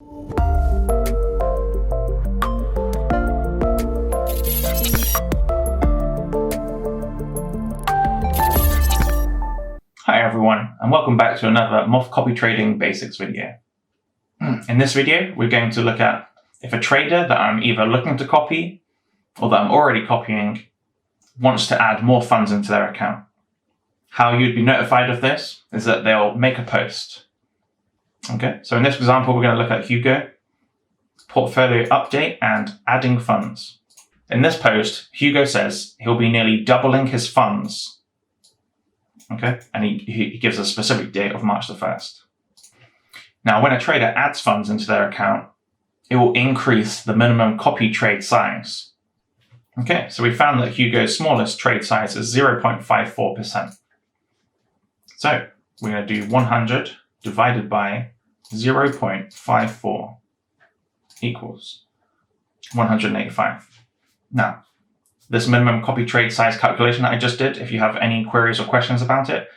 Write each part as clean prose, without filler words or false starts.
Hi everyone, and welcome back to another mOth copy trading basics video. In this video, we're going to look at if a trader that I'm either looking to copy or that I'm already copying wants to add more funds into their account. How you'd be notified of this is that they'll make a post. Okay, so in this example, we're going to look at Hugo, portfolio update and adding funds. In this post, Hugo says he'll be nearly doubling his funds. Okay, and he gives a specific date of March the 1st. Now, when a trader adds funds into their account, it will increase the minimum copy trade size. Okay, so we found that Hugo's smallest trade size is 0.54%. So we're going to do 100 divided by 0.54 equals 185. Now, this minimum copy trade size calculation that I just did, if you have any queries or questions about it,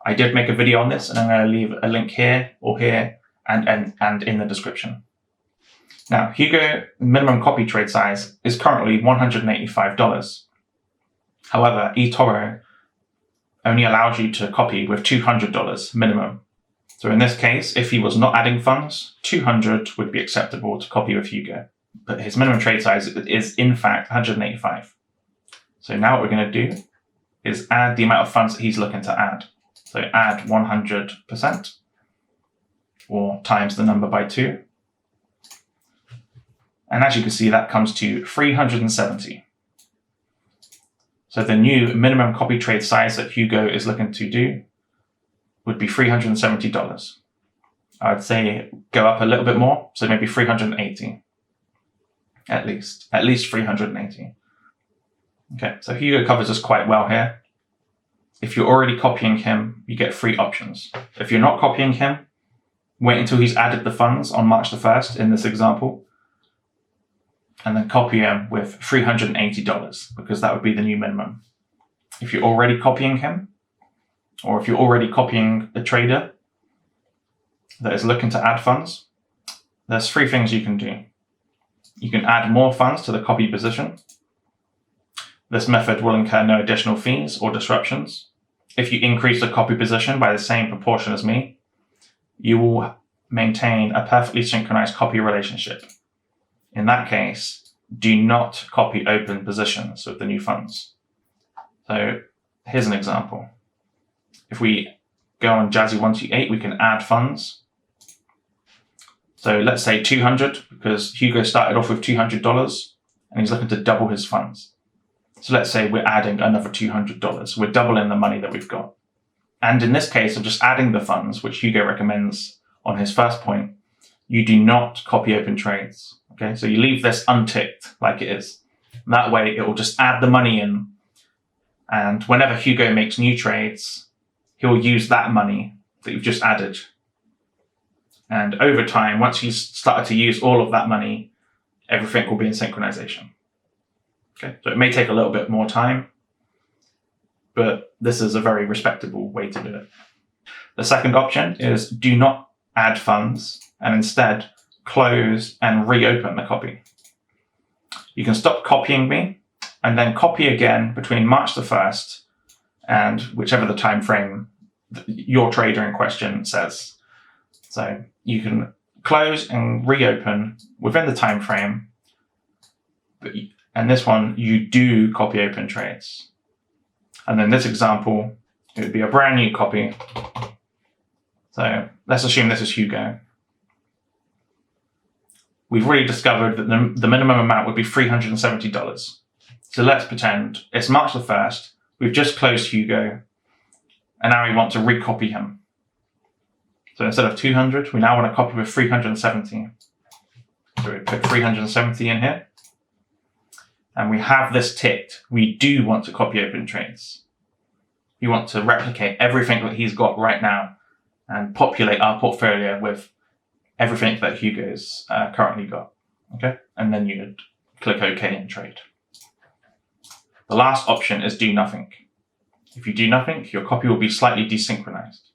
I did make a video on this, and I'm going to leave a link here or here and in the description. Now, Hugo minimum copy trade size is currently $185. However, eToro only allows you to copy with $200 minimum. So in this case, if he was not adding funds, 200 would be acceptable to copy with Hugo. But his minimum trade size is in fact 185. So now what we're going to do is add the amount of funds that he's looking to add. So add 100% or times the number by 2. And as you can see, that comes to 370. So the new minimum copy trade size that Hugo is looking to do would be $370. I'd say go up a little bit more, so maybe 380. At least 380. Okay, so Hugo covers us quite well here. If you're already copying him, you get 3 options. If you're not copying him, wait until he's added the funds on March the 1st in this example, and then copy him with $380 because that would be the new minimum. If you're already copying him, or if you're already copying a trader that is looking to add funds, there's 3 things you can do. You can add more funds to the copy position. This method will incur no additional fees or disruptions. If you increase the copy position by the same proportion as me, you will maintain a perfectly synchronized copy relationship. In that case, do not copy open positions with the new funds. So here's an example. If we go on Jazzy128, we can add funds. So let's say 200, because Hugo started off with $200 and he's looking to double his funds. So let's say we're adding another $200. We're doubling the money that we've got. And in this case of just adding the funds, which Hugo recommends on his first point, you do not copy open trades. Okay, so you leave this unticked like it is. That way it will just add the money in. And whenever Hugo makes new trades, he'll use that money that you've just added. And over time, once he's started to use all of that money, everything will be in synchronization. Okay, so it may take a little bit more time, but this is a very respectable way to do it. The second option is do not add funds and instead close and reopen the copy. You can stop copying me and then copy again between March the 1st and whichever the time frame your trader in question says. So you can close and reopen within the time frame, and this one you do copy open trades. And then this example, it would be a brand new copy. So let's assume this is Hugo. We've already discovered that the minimum amount would be $370. So let's pretend it's March the 1st. We've just closed Hugo, and now we want to recopy him. So instead of 200, we now want to copy with 370. So we put 370 in here. And we have this ticked. We do want to copy open trades. We want to replicate everything that he's got right now and populate our portfolio with everything that Hugo's currently got. Okay, and then you'd click OK and trade. The last option is do nothing. If you do nothing, your copy will be slightly desynchronized.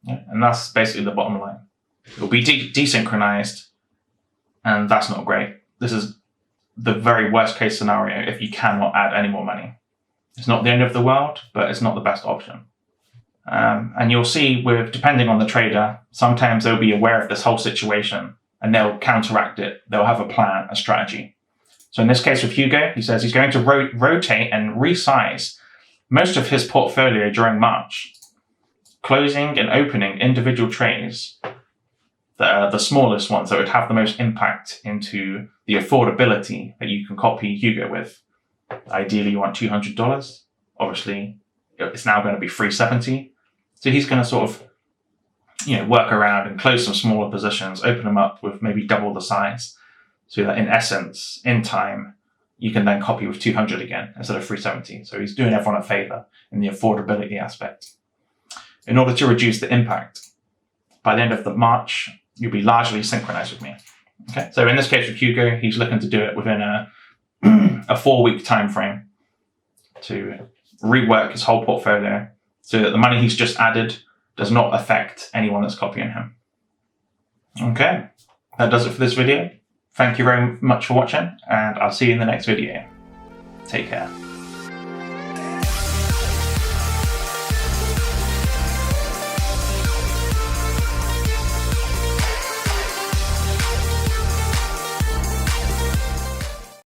Yeah? And that's basically the bottom line. It will be desynchronized, and that's not great. This is the very worst case scenario if you cannot add any more money. It's not the end of the world, but it's not the best option. And you'll see depending on the trader, sometimes they'll be aware of this whole situation and they'll counteract it. They'll have a plan, a strategy. So in this case with Hugo, he says he's going to rotate and resize most of his portfolio during March, closing and opening individual trades that are the smallest ones that would have the most impact into the affordability that you can copy Hugo with. Ideally, you want $200. Obviously, it's now going to be $370. So he's going to sort of, work around and close some smaller positions, open them up with maybe double the size, so that in essence, in time, you can then copy with 200 again instead of 370. So he's doing everyone a favor in the affordability aspect. In order to reduce the impact, by the end of March, you'll be largely synchronized with me. Okay. So in this case with Hugo, he's looking to do it within a 4-week time frame to rework his whole portfolio so that the money he's just added does not affect anyone that's copying him. Okay, that does it for this video. Thank you very much for watching, and I'll see you in the next video. Take care.